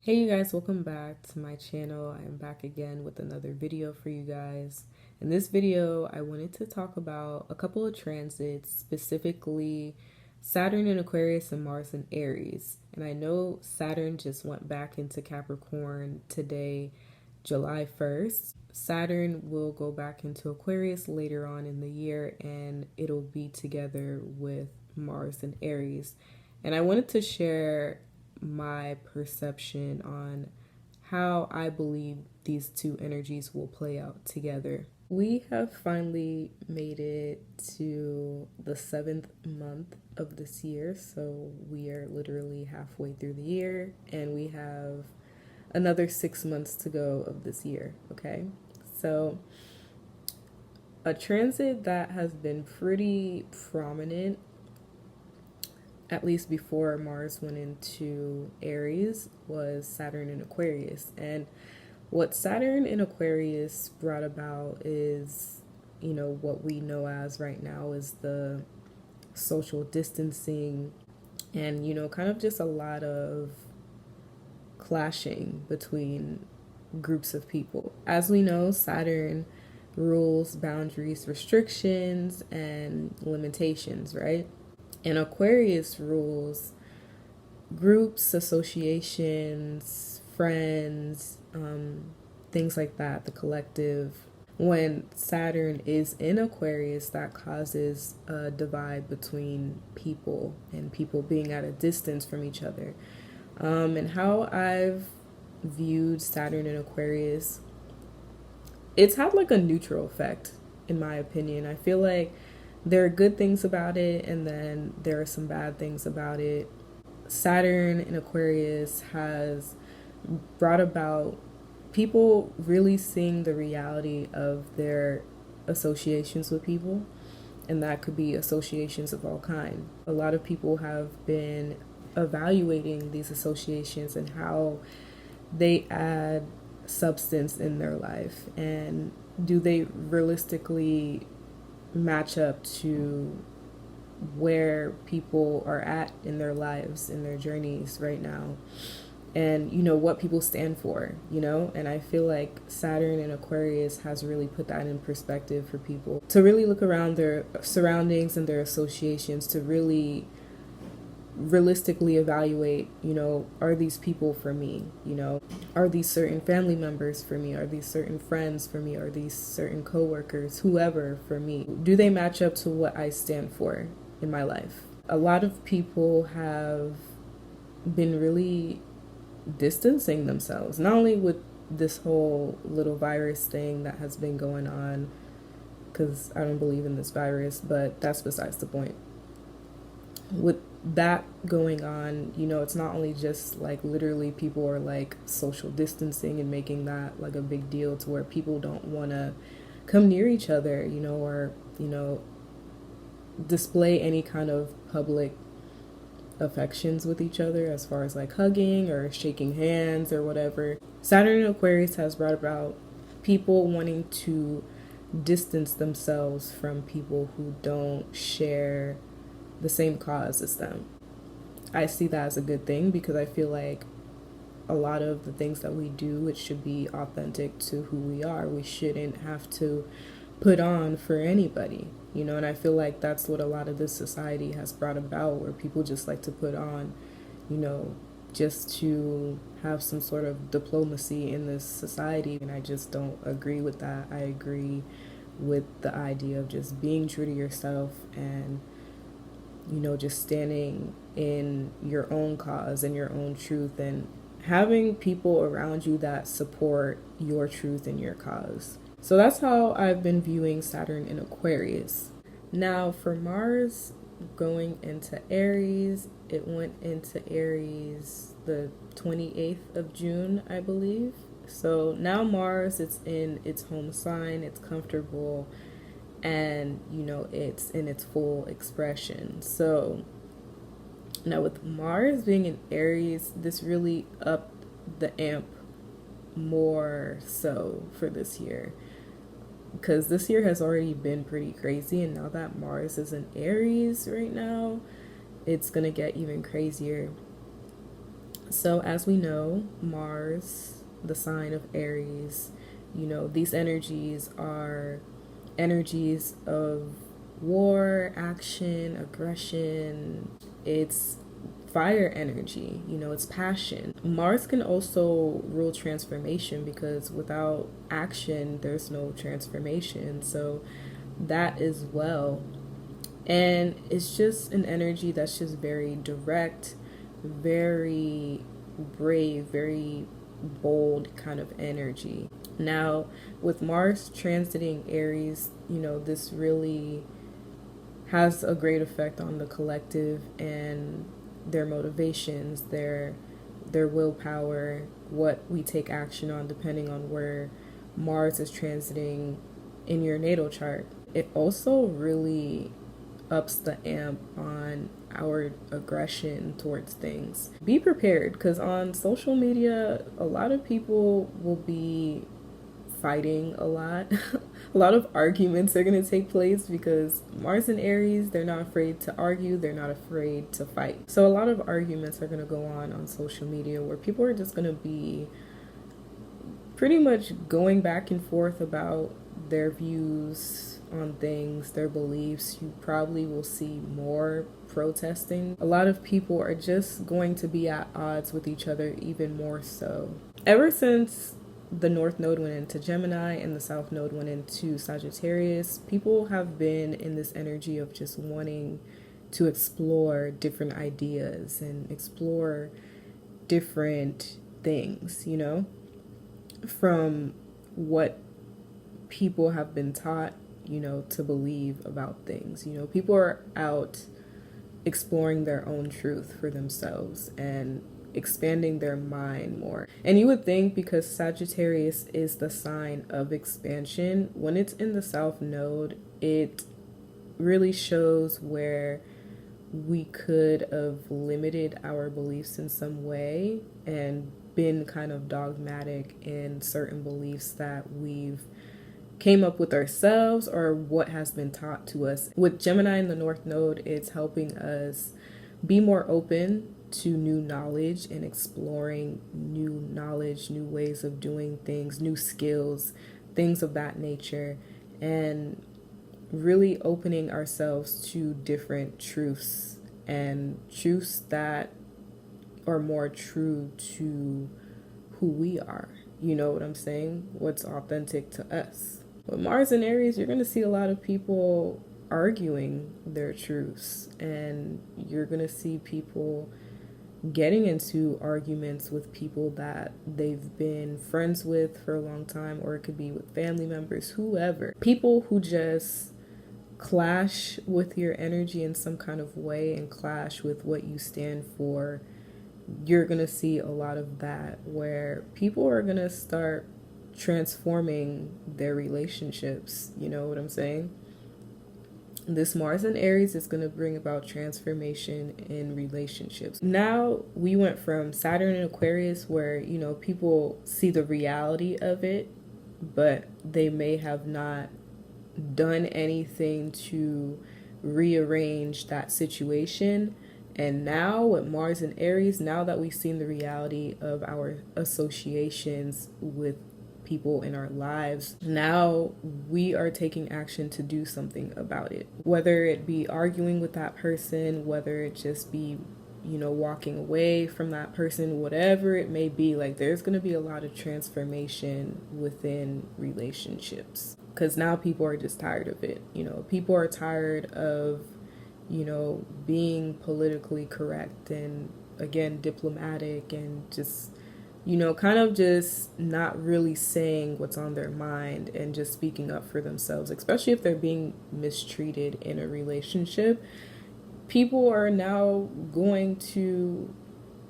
Hey you guys, welcome back to my channel. I am back again with another video for you guys. In this video, I wanted to talk about a couple of transits, specifically Saturn in Aquarius and Mars in Aries. And I know Saturn just went back into Capricorn today, July 1st. Saturn will go back into Aquarius later on in the year and it'll be together with Mars and Aries. And I wanted to share my perception on how I believe these two energies will play out together. We have finally made it to the 7th month of this year, so we are literally halfway through the year and we have another 6 months to go of this year, okay? So a transit that has been pretty prominent, at least before Mars went into Aries, was Saturn in Aquarius. And what Saturn in Aquarius brought about is, what we know as right now is the social distancing and, kind of just a lot of clashing between groups of people. As we know, Saturn rules boundaries, restrictions, and limitations, right? And Aquarius rules groups, associations, friends, things like that, the collective. When Saturn is in Aquarius, that causes a divide between people and people being at a distance from each other. And how I've viewed Saturn in Aquarius, it's had like a neutral effect, in my opinion. I feel like there are good things about it, and then there are some bad things about it. Saturn in Aquarius has brought about people really seeing the reality of their associations with people, and that could be associations of all kind. A lot of people have been evaluating these associations and how they add substance in their life, and do they realistically match up to where people are at in their lives, in their journeys right now, and what people stand for, and I feel like Saturn in Aquarius has really put that in perspective for people to really look around their surroundings and their associations, to really realistically evaluate, are these people for me? Are these certain family members for me? Are these certain friends for me? Are these certain coworkers, whoever for me? Do they match up to what I stand for in my life? A lot of people have been really distancing themselves, not only with this whole little virus thing that has been going on, because I don't believe in this virus, but that's besides the point. With that going on, it's not only just like literally people are like social distancing and making that like a big deal to where people don't want to come near each other, or, display any kind of public affections with each other, as far as like hugging or shaking hands or whatever. Saturn in Aquarius has brought about people wanting to distance themselves from people who don't share the same cause as them. I see that as a good thing, because I feel like a lot of the things that we do, it should be authentic to who we are. We shouldn't have to put on for anybody, and I feel like that's what a lot of this society has brought about, where people just like to put on, just to have some sort of diplomacy in this society. And I just don't agree with that. I agree with the idea of just being true to yourself and just standing in your own cause and your own truth, and having people around you that support your truth and your cause. So that's how I've been viewing Saturn in Aquarius. Now for Mars going into Aries, it went into Aries the 28th of June, I believe. So now Mars, it's in its home sign, it's comfortable, and it's in its full expression. So now with Mars being in Aries, this really upped the amp more so for this year, because this year has already been pretty crazy, and now that Mars is in Aries right now, it's gonna get even crazier. So, as we know, Mars, the sign of Aries, these energies are energies of war, action, aggression. It's fire energy, it's passion. Mars can also rule transformation because without action, there's no transformation. So, that as well. And it's just an energy that's just very direct, very brave, very bold kind of energy. Now, with Mars transiting Aries, this really has a great effect on the collective and their motivations, their willpower, what we take action on depending on where Mars is transiting in your natal chart. It also really ups the amp on our aggression towards things. Be prepared because on social media, a lot of people will be fighting a lot. A lot of arguments are going to take place because Mars and Aries, they're not afraid to argue, they're not afraid to fight. So a lot of arguments are going to go on social media where people are just going to be pretty much going back and forth about their views on things, their beliefs. You probably will see more protesting. A lot of people are just going to be at odds with each other even more so. Ever since the North Node went into Gemini and the South Node went into Sagittarius, people have been in this energy of just wanting to explore different ideas and explore different things, from what people have been taught, to believe about things. People are out exploring their own truth for themselves and expanding their mind more. And you would think because Sagittarius is the sign of expansion, when it's in the South Node, it really shows where we could have limited our beliefs in some way and been kind of dogmatic in certain beliefs that we've came up with ourselves or what has been taught to us. With Gemini in the North Node, it's helping us be more open to new knowledge and exploring new knowledge, new ways of doing things, new skills, things of that nature, and really opening ourselves to different truths and truths that are more true to who we are. You know what I'm saying? What's authentic to us. With Mars and Aries, you're going to see a lot of people arguing their truths, and you're going to see people getting into arguments with people that they've been friends with for a long time, or it could be with family members, whoever. People who just clash with your energy in some kind of way and clash with what you stand for. You're going to see a lot of that where people are going to start transforming their relationships. You know what I'm saying? This Mars and Aries is going to bring about transformation in relationships. Now we went from Saturn and Aquarius where, people see the reality of it, but they may have not done anything to rearrange that situation. And now with Mars and Aries, now that we've seen the reality of our associations with people in our lives, now we are taking action to do something about it. Whether it be arguing with that person, whether it just be, walking away from that person, whatever it may be, like there's going to be a lot of transformation within relationships. Because now people are just tired of it. People are tired of, being politically correct and, again, diplomatic and just, kind of just not really saying what's on their mind and just speaking up for themselves, especially if they're being mistreated in a relationship. People are now going to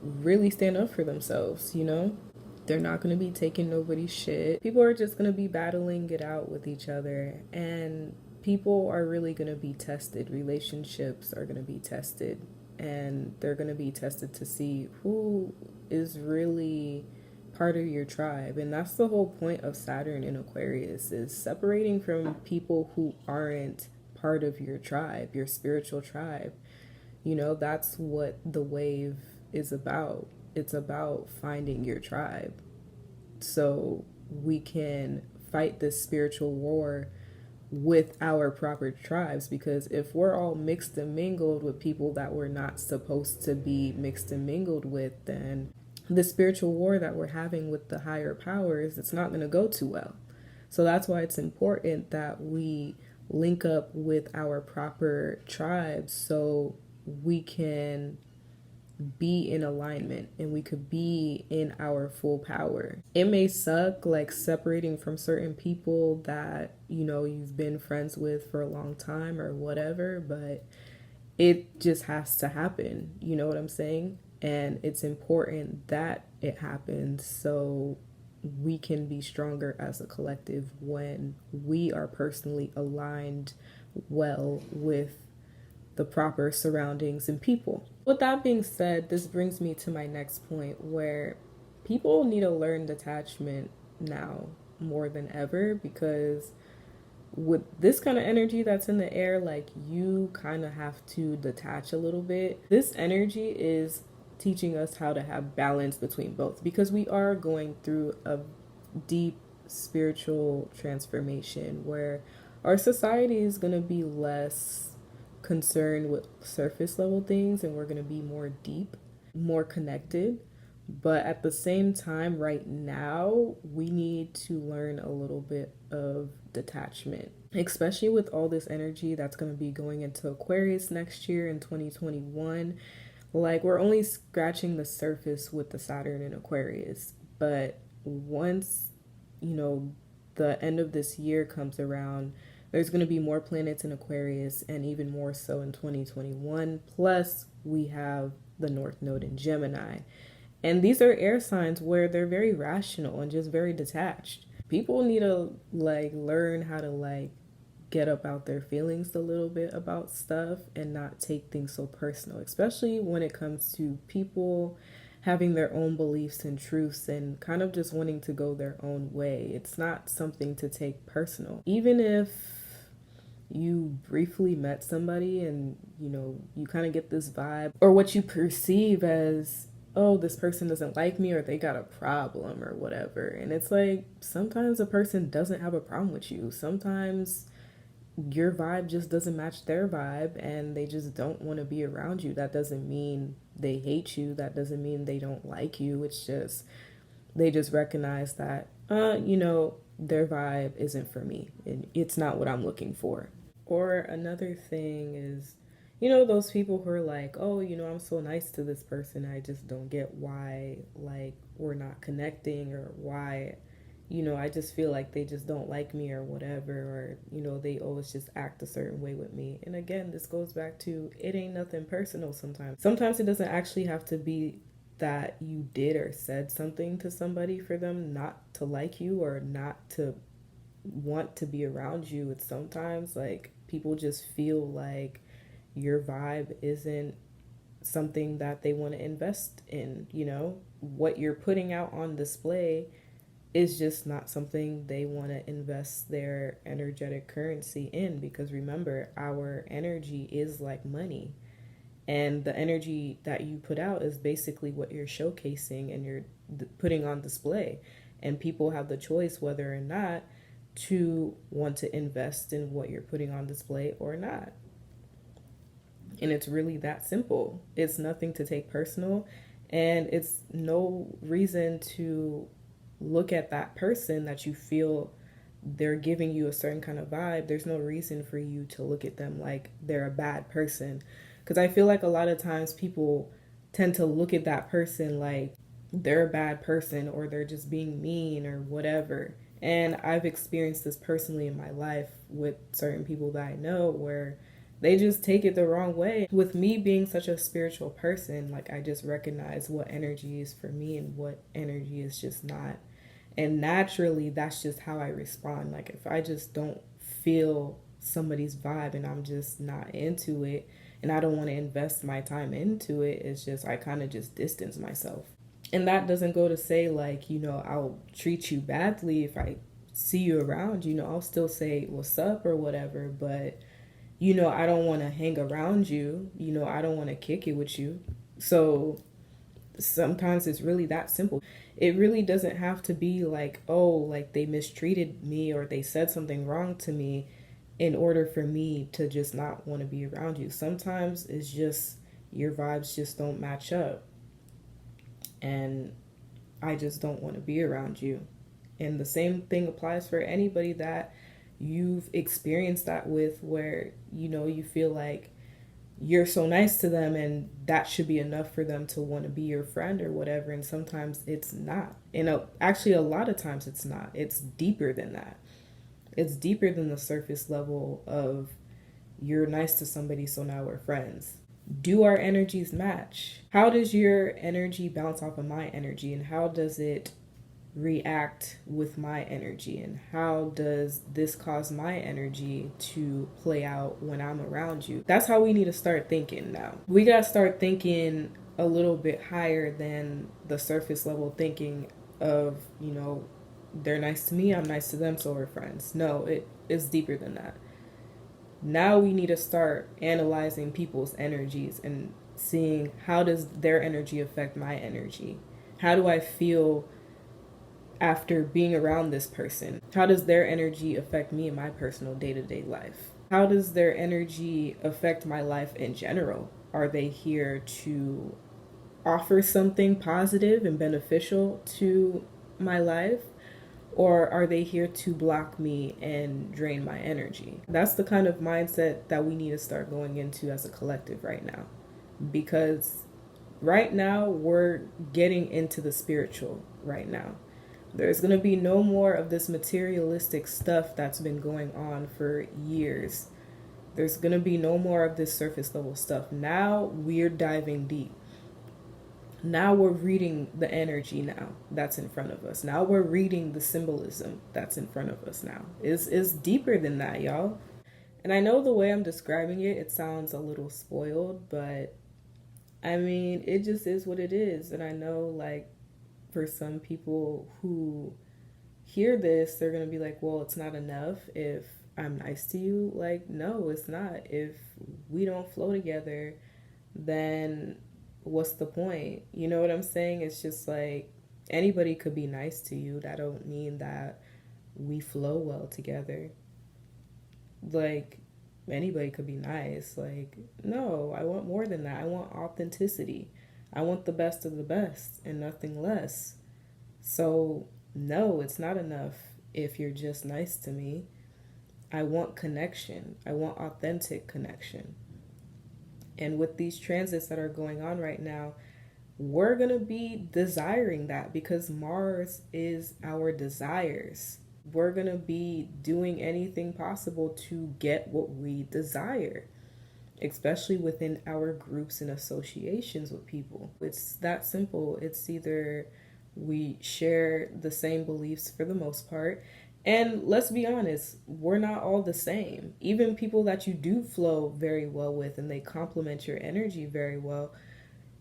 really stand up for themselves, They're not going to be taking nobody's shit. People are just going to be battling it out with each other. And people are really going to be tested. Relationships are going to be tested. And they're going to be tested to see who is really part of your tribe. And that's the whole point of Saturn in Aquarius, is separating from people who aren't part of your tribe, your spiritual tribe. That's what the wave is about. it's about finding your tribe so we can fight this spiritual war with our proper tribes. Because if we're all mixed and mingled with people that we're not supposed to be mixed and mingled with, then the spiritual war that we're having with the higher powers, it's not going to go too well. So that's why it's important that we link up with our proper tribes so we can be in alignment and we could be in our full power. It may suck like separating from certain people that, you know, you've been friends with for a long time or whatever, but it just has to happen. You know what I'm saying? And it's important that it happens so we can be stronger as a collective when we are personally aligned well with the proper surroundings and people. With that being said, this brings me to my next point where people need to learn detachment now more than ever, because with this kind of energy that's in the air, like, you kind of have to detach a little bit. This energy is teaching us how to have balance between both, because we are going through a deep spiritual transformation where our society is going to be less concerned with surface level things and we're going to be more deep, more connected. But at the same time, right now, we need to learn a little bit of detachment, especially with all this energy that's going to be going into Aquarius next year in 2021. Like, we're only scratching the surface with the Saturn in Aquarius. But once, you know, the end of this year comes around, there's going to be more planets in Aquarius and even more so in 2021. Plus, we have the North Node in Gemini. And these are air signs where they're very rational and just very detached. People need to like learn how to like get up out their feelings a little bit about stuff and not take things so personal, especially when it comes to people having their own beliefs and truths and kind of just wanting to go their own way. It's not something to take personal. Even if you briefly met somebody and, you know, you kind of get this vibe or what you perceive as, oh, this person doesn't like me or they got a problem or whatever. And it's like, sometimes a person doesn't have a problem with you. Sometimes your vibe just doesn't match their vibe and they just don't want to be around you. That doesn't mean they hate you. That doesn't mean they don't like you. It's just, they just recognize that, you know, their vibe isn't for me and it's not what I'm looking for. Or another thing is, you know, those people who are like, oh, you know, I'm so nice to this person, I just don't get why, like, we're not connecting, or why, you know, I just feel like they just don't like me or whatever, or, you know, they always just act a certain way with me. And again, this goes back to, it ain't nothing personal sometimes. Sometimes it doesn't actually have to be that you did or said something to somebody for them not to like you or not to want to be around you. It's sometimes like people just feel like your vibe isn't something that they want to invest in. You know, what you're putting out on display is just not something they want to invest their energetic currency in, because remember, our energy is like money, and the energy that you put out is basically what you're showcasing and you're putting on display. And people have the choice whether or not to want to invest in what you're putting on display or not. And it's really that simple. It's nothing to take personal, and it's no reason to look at that person that you feel they're giving you a certain kind of vibe. There's no reason for you to look at them like they're a bad person. Because I feel like a lot of times people tend to look at that person like they're a bad person or they're just being mean or whatever. And I've experienced this personally in my life with certain people that I know, where they just take it the wrong way. With me being such a spiritual person, like, I just recognize what energy is for me and what energy is just not. And naturally, that's just how I respond. Like, if I just don't feel somebody's vibe and I'm just not into it and I don't want to invest my time into it, it's just, I kind of just distance myself. And that doesn't go to say, like, you know, I'll treat you badly if I see you around. You know, I'll still say what's up or whatever, but, you know, I don't want to hang around you. You know, I don't want to kick it with you. So Sometimes it's really that simple. It really doesn't have to be like, oh, like they mistreated me or they said something wrong to me in order for me to just not want to be around you. Sometimes it's just your vibes just don't match up and I just don't want to be around you. And the same thing applies for anybody that you've experienced that with, where you feel like you're so nice to them and that should be enough for them to want to be your friend or whatever, and sometimes it's not. Actually a lot of times it's not. It's deeper than that. It's deeper than the surface level of you're nice to somebody so now we're friends. Do our energies match? How does your energy bounce off of my energy, and how does it react with my energy, and how does this cause my energy to play out when I'm around you? That's how we need to start thinking now. We got to start thinking a little bit higher than the surface level thinking of, they're nice to me, I'm nice to them, so we're friends. No, it's deeper than that. Now we need to start analyzing people's energies and seeing, how does their energy affect my energy? How do I feel after being around this person? How does their energy affect me in my personal day-to-day life? How does their energy affect my life in general? Are they here to offer something positive and beneficial to my life? Or are they here to block me and drain my energy? That's the kind of mindset that we need to start going into as a collective right now. Because right now we're getting into the spiritual right now. There's going to be no more of this materialistic stuff that's been going on for years. There's going to be no more of this surface level stuff. Now we're diving deep. Now we're reading the energy now that's in front of us. Now we're reading the symbolism that's in front of us now. It's deeper than that, y'all. And I know the way I'm describing it, it sounds a little spoiled, but I mean, it just is what it is. And I know, like, for some people who hear this, they're going to be like, well, it's not enough if I'm nice to you. Like, no, it's not. If we don't flow together, then what's the point? You know what I'm saying? It's just like, anybody could be nice to you. That don't mean that we flow well together. Like, anybody could be nice. Like, no, I want more than that. I want authenticity. I want the best of the best and nothing less. So, no, it's not enough if you're just nice to me. I want connection. I want authentic connection. And with these transits that are going on right now, we're going to be desiring that because Mars is our desires. We're going to be doing anything possible to get what we desire, especially within our groups and associations with people. It's that simple. It's either we share the same beliefs for the most part, and let's be honest, we're not all the same. Even people that you do flow very well with and they complement your energy very well,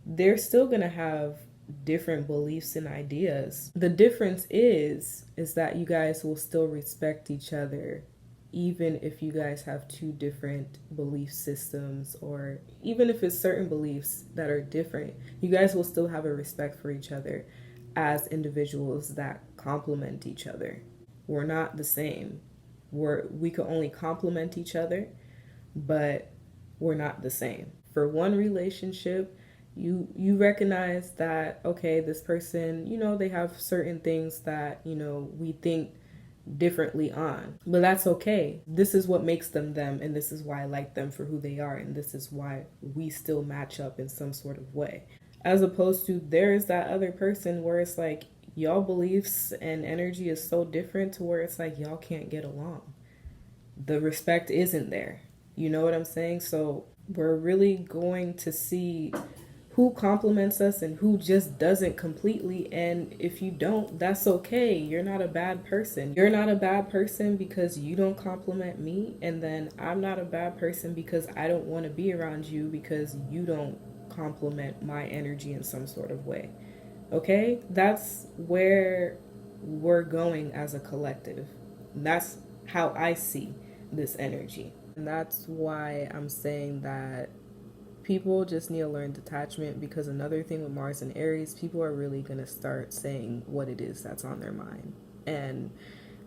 they're still going to have different beliefs and ideas. The difference is that you guys will still respect each other, even if you guys have two different belief systems, or even if it's certain beliefs that are different, you guys will still have a respect for each other as individuals that complement each other. We're not the same. We could only complement each other, but we're not the same. For one relationship, you recognize that, okay, this person, they have certain things that, we think differently on, but that's okay. This is what makes them them, and this is why I like them for who they are, and this is why we still match up in some sort of way. As opposed to, there's that other person where it's like, y'all beliefs and energy is so different to where it's like y'all can't get along. The respect isn't there. You know what I'm saying? So we're really going to see who compliments us and who just doesn't completely. And if you don't, that's okay. You're not a bad person. You're not a bad person because you don't compliment me. And then I'm not a bad person because I don't want to be around you because you don't compliment my energy in some sort of way. Okay? That's where we're going as a collective. That's how I see this energy. And that's why I'm saying that People just need to learn detachment, because another thing with Mars and Aries, people are really going to start saying what it is that's on their mind. And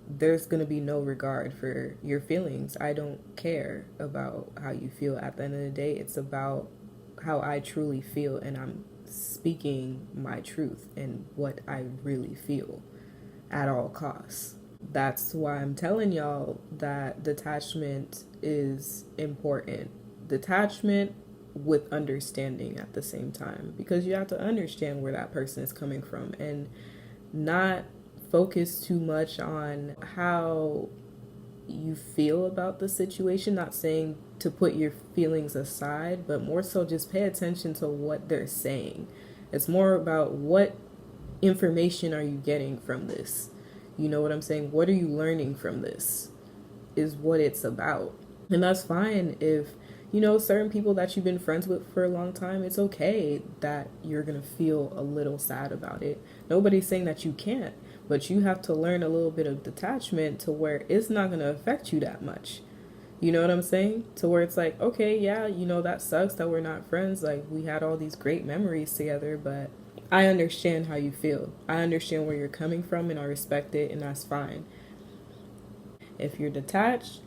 there's going to be no regard for your feelings. I don't care about how you feel. At the end of the day, it's about how I truly feel, and I'm speaking my truth and what I really feel at all costs. That's why I'm telling y'all that detachment is important. Detachment with understanding at the same time, because you have to understand where that person is coming from and not focus too much on how you feel about the situation. Not saying to put your feelings aside, but more so just pay attention to what they're saying. It's more about what information are you getting from this. You know what I'm saying? What are you learning from this is what it's about. And that's fine if, you know, certain people that you've been friends with for a long time, it's okay that you're going to feel a little sad about it. Nobody's saying that you can't, but you have to learn a little bit of detachment to where it's not going to affect you that much. You know what I'm saying? To where it's like, okay, yeah, you know, that sucks that we're not friends. Like, we had all these great memories together, but I understand how you feel. I understand where you're coming from, and I respect it, and that's fine. If you're detached,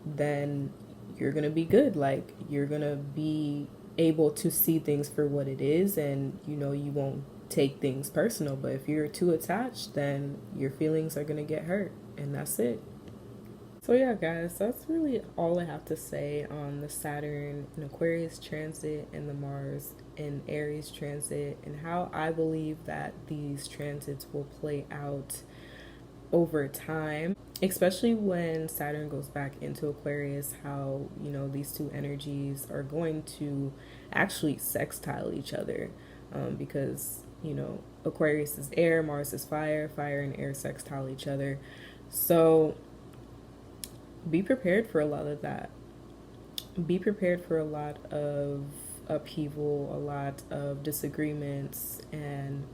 then you're going to be good. Like, you're going to be able to see things for what it is, and, you know, you won't take things personal. But if you're too attached, then your feelings are going to get hurt, and that's it. So yeah, guys, that's really all I have to say on the Saturn and Aquarius transit and the Mars and Aries transit, and how I believe that these transits will play out over time, especially when Saturn goes back into Aquarius, how, you know, these two energies are going to actually sextile each other, because, you know, Aquarius is air, Mars is fire, fire and air sextile each other. So be prepared for a lot of that. Be prepared for a lot of upheaval, a lot of disagreements, and,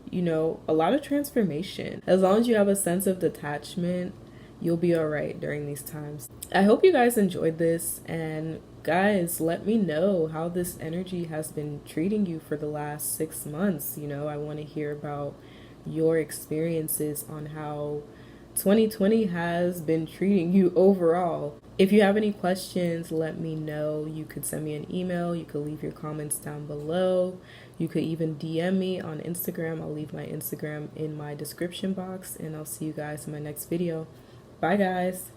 you know, a lot of transformation. As long as you have a sense of detachment, you'll be all right during these times. I hope you guys enjoyed this, and guys, let me know how this energy has been treating you for the last 6 months. You know, I want to hear about your experiences on how 2020 has been treating you overall. If you have any questions, let me know. You could send me an email. You could leave your comments down below. You could even DM me on Instagram. I'll leave my Instagram in my description box, and I'll see you guys in my next video. Bye, guys.